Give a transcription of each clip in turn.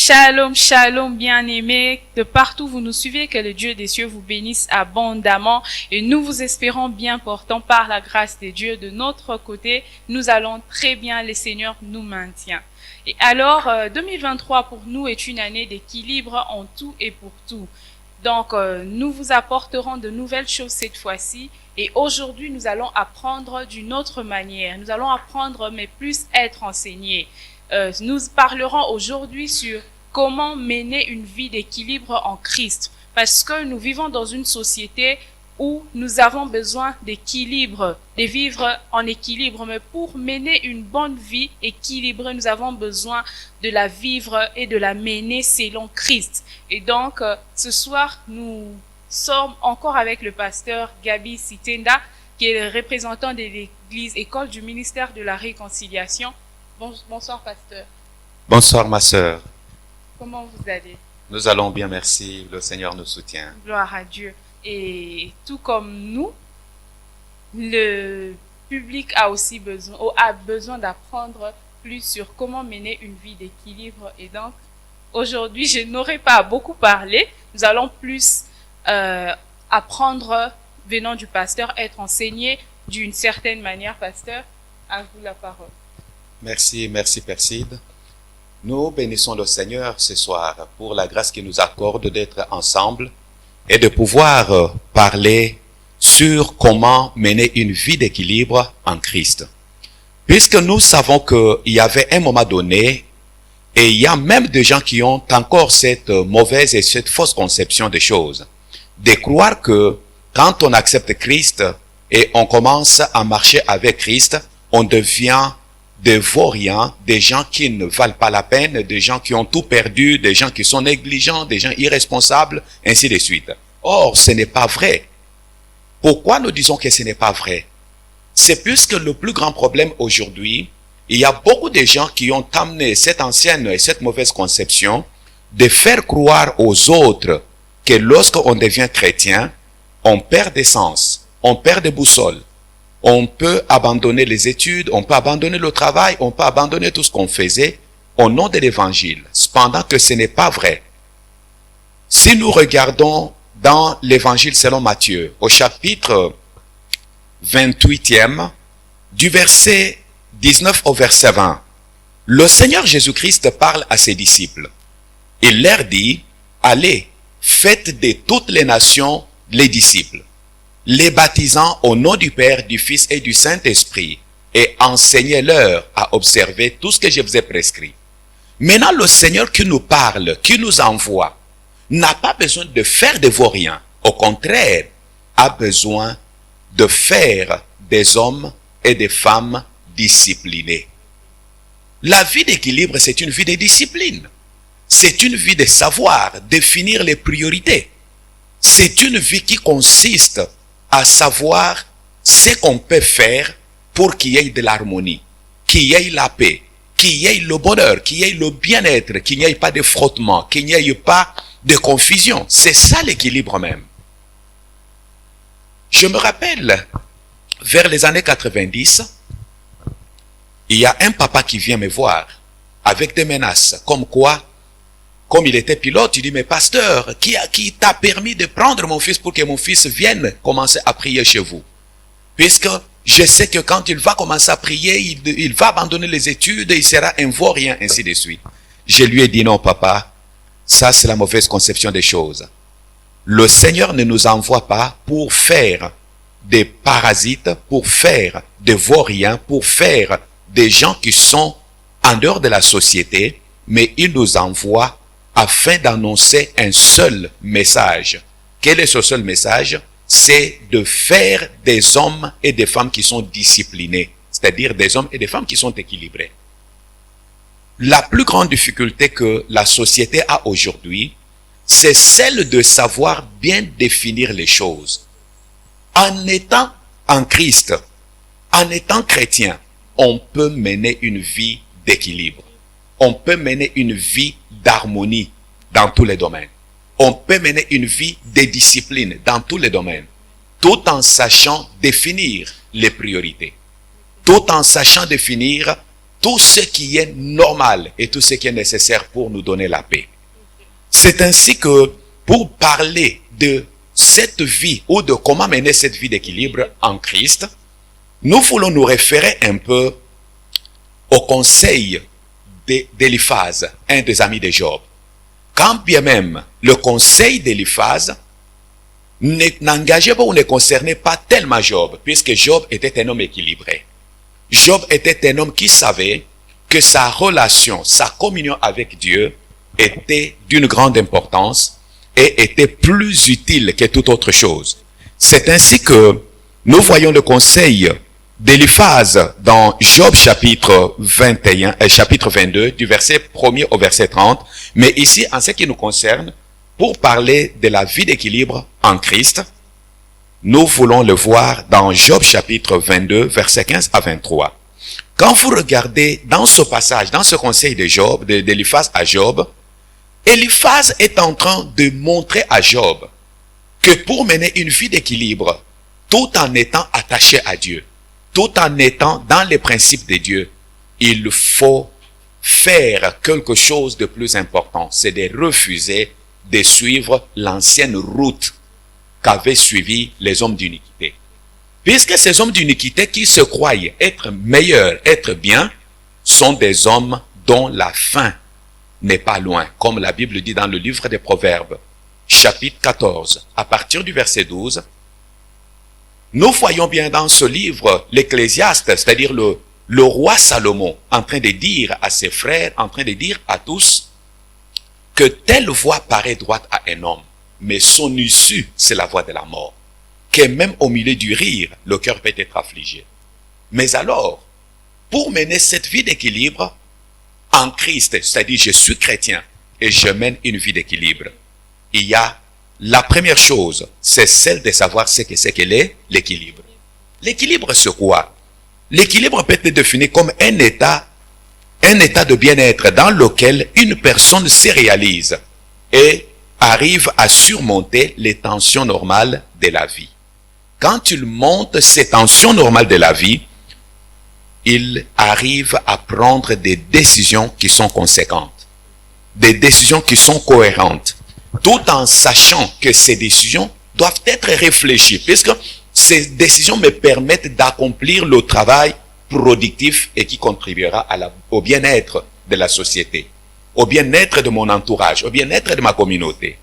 Shalom, shalom, bien-aimés. De partout vous nous suivez, que le Dieu des cieux vous bénisse abondamment. Et nous vous espérons bien portant par la grâce de Dieu. De notre côté, nous allons très bien. Le Seigneur nous maintient. Et alors, 2023 pour nous est une année d'équilibre en tout et pour tout. Donc, nous vous apporterons de nouvelles choses cette fois-ci. Et aujourd'hui, nous allons apprendre d'une autre manière. Nous allons apprendre, mais plus être enseignés. Nous parlerons aujourd'hui sur comment mener une vie d'équilibre en Christ. Parce que nous vivons dans une société où nous avons besoin d'équilibre, de vivre en équilibre. Mais pour mener une bonne vie équilibrée, nous avons besoin de la vivre et de la mener selon Christ. Et donc, ce soir, nous sommes encore avec le pasteur Gabi Sitenda, qui est le représentant de l'Église École du ministère de la Réconciliation. Bonsoir, pasteur. Bonsoir, ma sœur. Comment vous allez? Nous allons bien, merci. Le Seigneur nous soutient. Gloire à Dieu. Et tout comme nous, le public a aussi besoin d'apprendre plus sur comment mener une vie d'équilibre. Et donc, aujourd'hui, je n'aurai pas à beaucoup parler. Nous allons plus apprendre, venant du pasteur, être enseigné d'une certaine manière. Pasteur, à vous la parole. Merci, merci, Perside. Nous bénissons le Seigneur ce soir pour la grâce qu'il nous accorde d'être ensemble et de pouvoir parler sur comment mener une vie d'équilibre en Christ. Puisque nous savons qu'il y avait un moment donné, et il y a même des gens qui ont encore cette mauvaise et cette fausse conception des choses, de croire que quand on accepte Christ et on commence à marcher avec Christ, on devient des vauriens, des gens qui ne valent pas la peine, des gens qui ont tout perdu, des gens qui sont négligents, des gens irresponsables, ainsi de suite. Or, ce n'est pas vrai. Pourquoi nous disons que ce n'est pas vrai? C'est puisque le plus grand problème aujourd'hui, il y a beaucoup de gens qui ont amené cette ancienne et cette mauvaise conception de faire croire aux autres que lorsqu'on devient chrétien, on perd des sens, on perd des boussoles. On peut abandonner les études, on peut abandonner le travail, on peut abandonner tout ce qu'on faisait au nom de l'évangile. Cependant que ce n'est pas vrai. Si nous regardons dans l'évangile selon Matthieu, au chapitre 28e, du verset 19 au verset 20, le Seigneur Jésus-Christ parle à ses disciples. Il leur dit, allez, faites de toutes les nations les disciples, les baptisant au nom du Père, du Fils et du Saint-Esprit, et enseignez-leur à observer tout ce que je vous ai prescrit. Maintenant, le Seigneur qui nous parle, qui nous envoie, n'a pas besoin de faire de vauriens. Au contraire, a besoin de faire des hommes et des femmes disciplinés. La vie d'équilibre, c'est une vie de discipline. C'est une vie de savoir, définir les priorités. C'est une vie qui consiste à savoir ce qu'on peut faire pour qu'il y ait de l'harmonie, qu'il y ait la paix, qu'il y ait le bonheur, qu'il y ait le bien-être, qu'il n'y ait pas de frottement, qu'il n'y ait pas de confusion. C'est ça l'équilibre même. Je me rappelle, vers les années 90, il y a un papa qui vient me voir avec des menaces, comme quoi, comme il était pilote, il dit, mais pasteur, qui t'a permis de prendre mon fils pour que mon fils vienne commencer à prier chez vous? Puisque je sais que quand il va commencer à prier, il va abandonner les études, il sera un vaurien, ainsi de suite. Je lui ai dit, non papa, ça c'est la mauvaise conception des choses. Le Seigneur ne nous envoie pas pour faire des parasites, pour faire des vauriens, pour faire des gens qui sont en dehors de la société, mais il nous envoie afin d'annoncer un seul message. Quel est ce seul message? C'est de faire des hommes et des femmes qui sont disciplinés, c'est-à-dire des hommes et des femmes qui sont équilibrés. La plus grande difficulté que la société a aujourd'hui, c'est celle de savoir bien définir les choses. En étant en Christ, en étant chrétien, on peut mener une vie d'équilibre. On peut mener une vie d'harmonie dans tous les domaines. On peut mener une vie de discipline dans tous les domaines, tout en sachant définir les priorités, tout en sachant définir tout ce qui est normal et tout ce qui est nécessaire pour nous donner la paix. C'est ainsi que pour parler de cette vie ou de comment mener cette vie d'équilibre en Christ, nous voulons nous référer un peu au conseil d'Éliphaz, un des amis de Job. Quand bien même le conseil d'Éliphaz n'engageait pas ou ne concernait pas tellement Job, puisque Job était un homme équilibré. Job était un homme qui savait que sa relation, sa communion avec Dieu était d'une grande importance et était plus utile que toute autre chose. C'est ainsi que nous voyons le conseil d'Éliphaz dans Job chapitre 21, chapitre 22, du verset 1er au verset 30. Mais ici, en ce qui nous concerne, pour parler de la vie d'équilibre en Christ, nous voulons le voir dans Job chapitre 22, verset 15 à 23. Quand vous regardez dans ce passage, dans ce conseil de Job, d'Éliphaz à Job, Éliphaz est en train de montrer à Job que pour mener une vie d'équilibre, tout en étant attaché à Dieu, tout en étant dans les principes de Dieu, il faut faire quelque chose de plus important, c'est de refuser de suivre l'ancienne route qu'avaient suivi les hommes d'iniquité. Puisque ces hommes d'iniquité qui se croyaient être meilleurs, être bien, sont des hommes dont la fin n'est pas loin, comme la Bible dit dans le livre des Proverbes, chapitre 14, à partir du verset 12, nous voyons bien dans ce livre l'Ecclésiaste, c'est-à-dire le roi Salomon, en train de dire à ses frères, en train de dire à tous, que telle voie paraît droite à un homme, mais son issue, c'est la voie de la mort. Que même au milieu du rire, le cœur peut être affligé. Mais alors, pour mener cette vie d'équilibre en Christ, c'est-à-dire je suis chrétien et je mène une vie d'équilibre, il y a la première chose, c'est celle de savoir ce que c'est que l'équilibre. L'équilibre, c'est quoi? L'équilibre peut être défini comme un état de bien-être dans lequel une personne se réalise et arrive à surmonter les tensions normales de la vie. Quand il monte ces tensions normales de la vie, il arrive à prendre des décisions qui sont conséquentes, des décisions qui sont cohérentes, tout en sachant que ces décisions doivent être réfléchies, puisque ces décisions me permettent d'accomplir le travail productif et qui contribuera au bien-être de la société, au bien-être de mon entourage, au bien-être de ma communauté.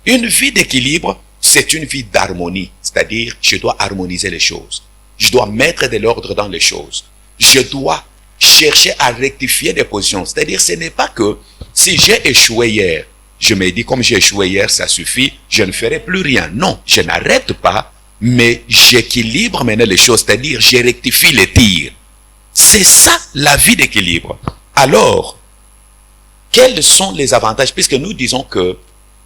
Une vie d'équilibre, c'est une vie d'harmonie, c'est-à-dire je dois harmoniser les choses. Je dois mettre de l'ordre dans les choses. Je dois chercher à rectifier des positions. C'est-à-dire ce n'est pas que si j'ai échoué hier, je me dis comme j'ai échoué hier, ça suffit, je ne ferai plus rien. Non, je n'arrête pas, mais j'équilibre maintenant les choses, c'est-à-dire je rectifie les tirs. C'est ça la vie d'équilibre. Alors, quels sont les avantages? Puisque nous disons que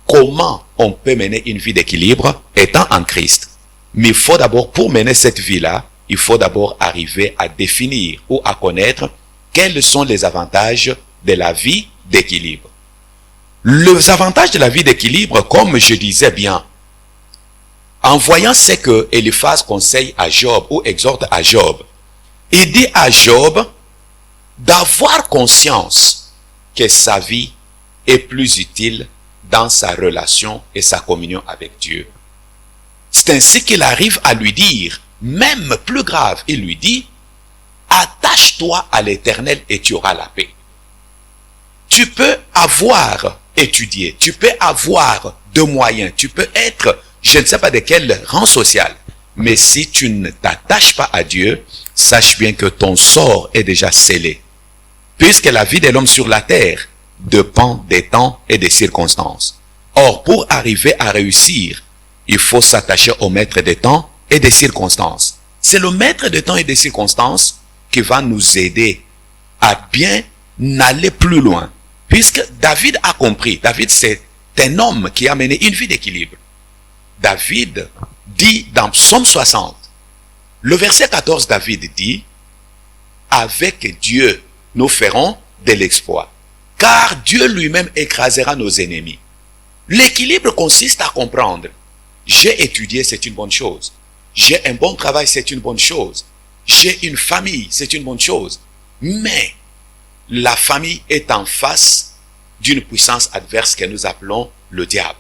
comment on peut mener une vie d'équilibre étant en Christ. Mais il faut d'abord, pour mener cette vie-là, il faut d'abord arriver à définir ou à connaître quels sont les avantages de la vie d'équilibre. Les avantages de la vie d'équilibre, comme je disais bien, en voyant ce que Éliphaz conseille à Job ou exhorte à Job, il dit à Job d'avoir conscience que sa vie est plus utile dans sa relation et sa communion avec Dieu. C'est ainsi qu'il arrive à lui dire, même plus grave, il lui dit, attache-toi à l'Éternel et tu auras la paix. Tu peux avoir étudié, tu peux avoir de moyens, tu peux être, je ne sais pas de quel rang social, mais si tu ne t'attaches pas à Dieu, sache bien que ton sort est déjà scellé. Puisque la vie de l'homme sur la terre dépend des temps et des circonstances. Or, pour arriver à réussir, il faut s'attacher au maître des temps et des circonstances. C'est le maître des temps et des circonstances qui va nous aider à bien aller plus loin. Puisque David a compris, David c'est un homme qui a mené une vie d'équilibre. David dit dans Psaume 60, le verset 14, David dit, avec Dieu, nous ferons de l'exploit, car Dieu lui-même écrasera nos ennemis. L'équilibre consiste à comprendre, j'ai étudié, c'est une bonne chose. J'ai un bon travail, c'est une bonne chose. J'ai une famille, c'est une bonne chose. Mais la famille est en face d'une puissance adverse que nous appelons le diable.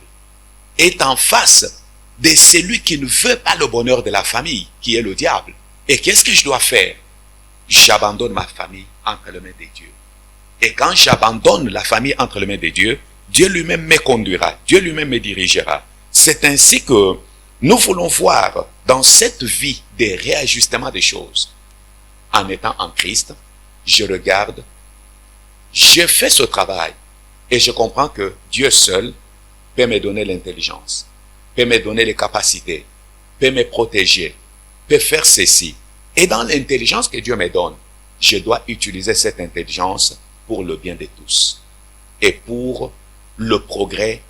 Est en face de celui qui ne veut pas le bonheur de la famille, qui est le diable. Et qu'est-ce que je dois faire? J'abandonne ma famille entre les mains de Dieu. Et quand j'abandonne la famille entre les mains de Dieu, Dieu lui-même me conduira, Dieu lui-même me dirigera. C'est ainsi que nous voulons voir dans cette vie des réajustements des choses. En étant en Christ, je regarde, je fais ce travail et je comprends que Dieu seul peut me donner l'intelligence, peut me donner les capacités, peut me protéger, peut faire ceci. Et dans l'intelligence que Dieu me donne, je dois utiliser cette intelligence pour le bien de tous et pour le progrès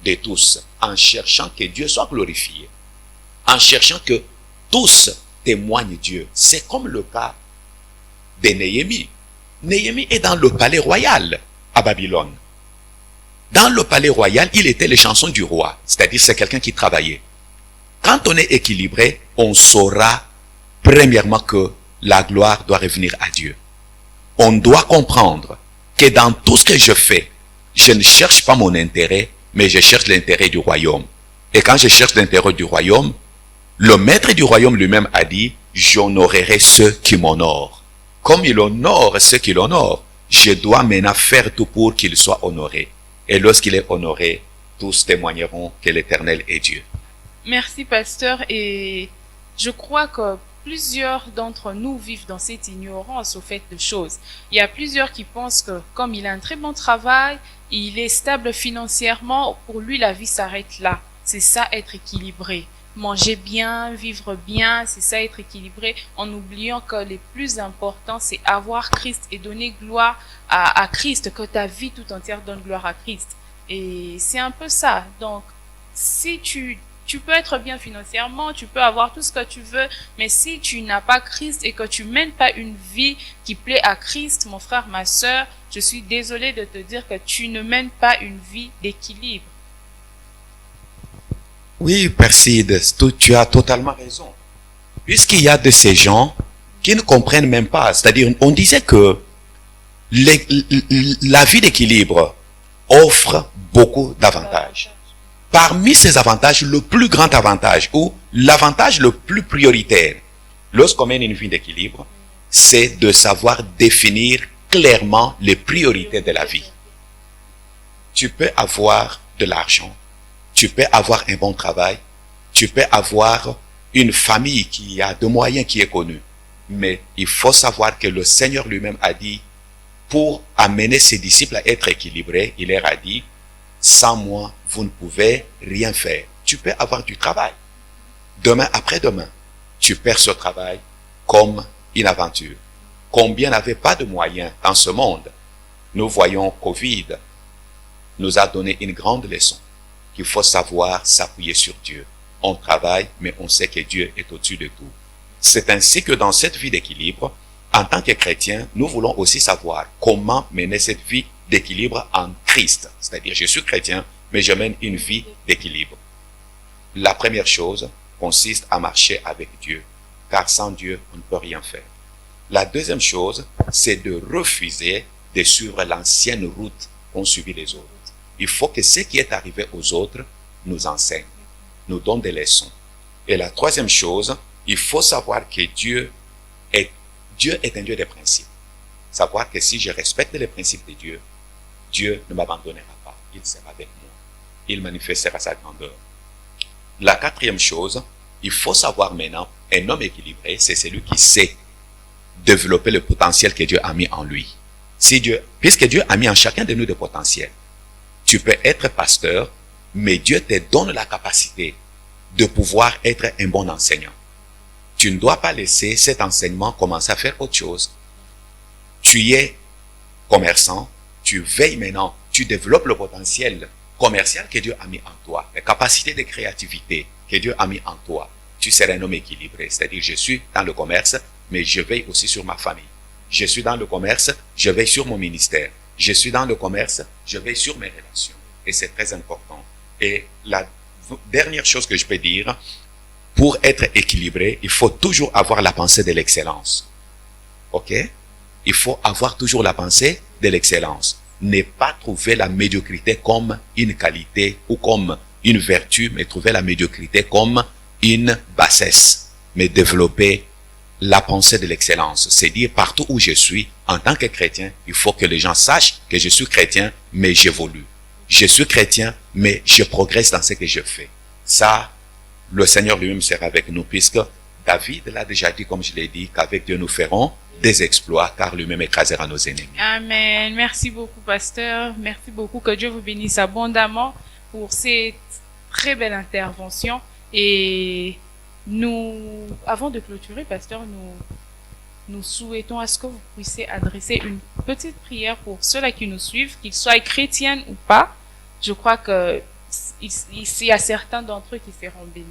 de tous, en cherchant que Dieu soit glorifié, en cherchant que tous témoignent Dieu. C'est comme le cas de Néhémie. Néhémie est dans le palais royal à Babylone. Dans le palais royal, il était les chansons du roi, c'est-à-dire c'est quelqu'un qui travaillait. Quand on est équilibré, on saura premièrement que la gloire doit revenir à Dieu. On doit comprendre que dans tout ce que je fais, je ne cherche pas mon intérêt, mais je cherche l'intérêt du royaume. Et quand je cherche l'intérêt du royaume, le maître du royaume lui-même a dit, j'honorerai ceux qui m'honorent. Comme il honore ceux qui l'honorent, je dois maintenant faire tout pour qu'il soit honoré. Et lorsqu'il est honoré, tous témoigneront que l'Éternel est Dieu. Merci, pasteur. Et je crois que plusieurs d'entre nous vivent dans cette ignorance au fait de choses. Il y a plusieurs qui pensent que comme il a un très bon travail, il est stable financièrement, pour lui la vie s'arrête là. C'est ça être équilibré. Manger bien, vivre bien, c'est ça être équilibré, en oubliant que le plus important c'est avoir Christ et donner gloire à Christ, que ta vie tout entière donne gloire à Christ. Et c'est un peu ça. Donc si tu peux être bien financièrement, tu peux avoir tout ce que tu veux, mais si tu n'as pas Christ et que tu mènes pas une vie qui plaît à Christ, mon frère, ma sœur, je suis désolée de te dire que tu ne mènes pas une vie d'équilibre. Oui, Perside, tu as totalement raison. Puisqu'il y a de ces gens qui ne comprennent même pas. C'est-à-dire, on disait que la vie d'équilibre offre beaucoup d'avantages. Parmi ces avantages, le plus grand avantage ou l'avantage le plus prioritaire lorsqu'on mène une vie d'équilibre, c'est de savoir définir clairement les priorités de la vie. Tu peux avoir de l'argent, tu peux avoir un bon travail, tu peux avoir une famille qui a de moyens, qui est connue. Mais il faut savoir que le Seigneur lui-même a dit, pour amener ses disciples à être équilibrés, il leur a dit, sans moi, vous ne pouvez rien faire. Tu peux avoir du travail. Demain, après-demain, tu perds ce travail comme une aventure. Combien n'avaient pas de moyens dans ce monde? Nous voyons Covid nous a donné une grande leçon, qu'il faut savoir s'appuyer sur Dieu. On travaille, mais on sait que Dieu est au-dessus de tout. C'est ainsi que dans cette vie d'équilibre, en tant que chrétien, nous voulons aussi savoir comment mener cette vie d'équilibre en Christ. C'est-à-dire, je suis chrétien, mais je mène une vie d'équilibre. La première chose consiste à marcher avec Dieu, car sans Dieu, on ne peut rien faire. La deuxième chose, c'est de refuser de suivre l'ancienne route qu'ont suivi les autres. Il faut que ce qui est arrivé aux autres nous enseigne, nous donne des leçons. Et la troisième chose, il faut savoir que Dieu est un Dieu des principes. Savoir que si je respecte les principes de Dieu, Dieu ne m'abandonnera pas. Il sera avec moi. Il manifestera sa grandeur. La quatrième chose, il faut savoir maintenant, un homme équilibré, c'est celui qui sait développer le potentiel que Dieu a mis en lui. Puisque Dieu a mis en chacun de nous des potentiels, tu peux être pasteur, mais Dieu te donne la capacité de pouvoir être un bon enseignant. Tu ne dois pas laisser cet enseignement commencer à faire autre chose. Tu es commerçant, tu veilles maintenant, tu développes le potentiel commercial que Dieu a mis en toi, les capacités de créativité que Dieu a mis en toi. Tu seras un homme équilibré, c'est-à-dire je suis dans le commerce, mais je veille aussi sur ma famille. Je suis dans le commerce, je veille sur mon ministère. Je suis dans le commerce, je veille sur mes relations. Et c'est très important. Et la dernière chose que je peux dire, pour être équilibré, il faut toujours avoir la pensée de l'excellence. Ok? il faut avoir toujours la pensée de l'excellence. Ne pas trouver la médiocrité comme une qualité ou comme une vertu, mais trouver la médiocrité comme une bassesse. Mais développer la pensée de l'excellence. C'est dire partout où je suis, en tant que chrétien, il faut que les gens sachent que je suis chrétien, mais j'évolue. Je suis chrétien, mais je progresse dans ce que je fais. Ça, le Seigneur lui-même sera avec nous, puisque David l'a déjà dit, comme je l'ai dit, qu'avec Dieu nous ferons des exploits, car lui-même écrasera nos ennemis. Amen. Merci beaucoup, pasteur. Merci beaucoup. Que Dieu vous bénisse abondamment pour cette très belle intervention. Et nous, avant de clôturer, pasteur, nous souhaitons à ce que vous puissiez adresser une petite prière pour ceux-là qui nous suivent, qu'ils soient chrétiens ou pas. Je crois que ici, il y a certains d'entre eux qui seront bénis.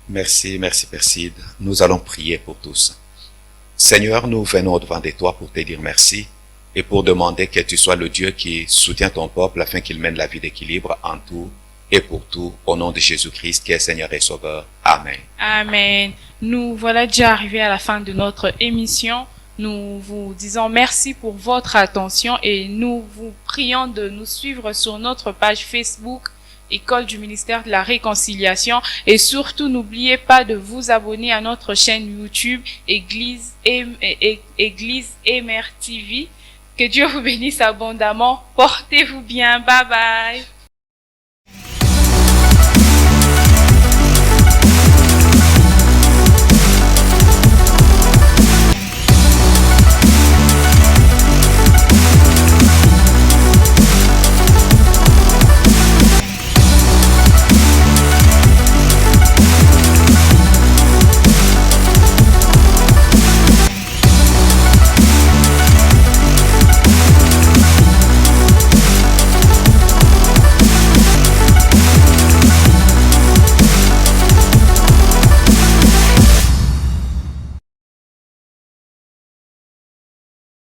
Merci, merci, Perside. Nous allons prier pour tous. Seigneur, nous venons devant de toi pour te dire merci et pour demander que tu sois le Dieu qui soutient ton peuple afin qu'il mène la vie d'équilibre en tout et pour tout, au nom de Jésus-Christ qui est Seigneur et Sauveur. Amen. Amen. Nous voilà déjà arrivés à la fin de notre émission. Nous vous disons merci pour votre attention et nous vous prions de nous suivre sur notre page Facebook École du ministère de la Réconciliation et surtout n'oubliez pas de vous abonner à notre chaîne YouTube Église et Mère TV. Que Dieu vous bénisse abondamment. Portez-vous bien. Bye bye.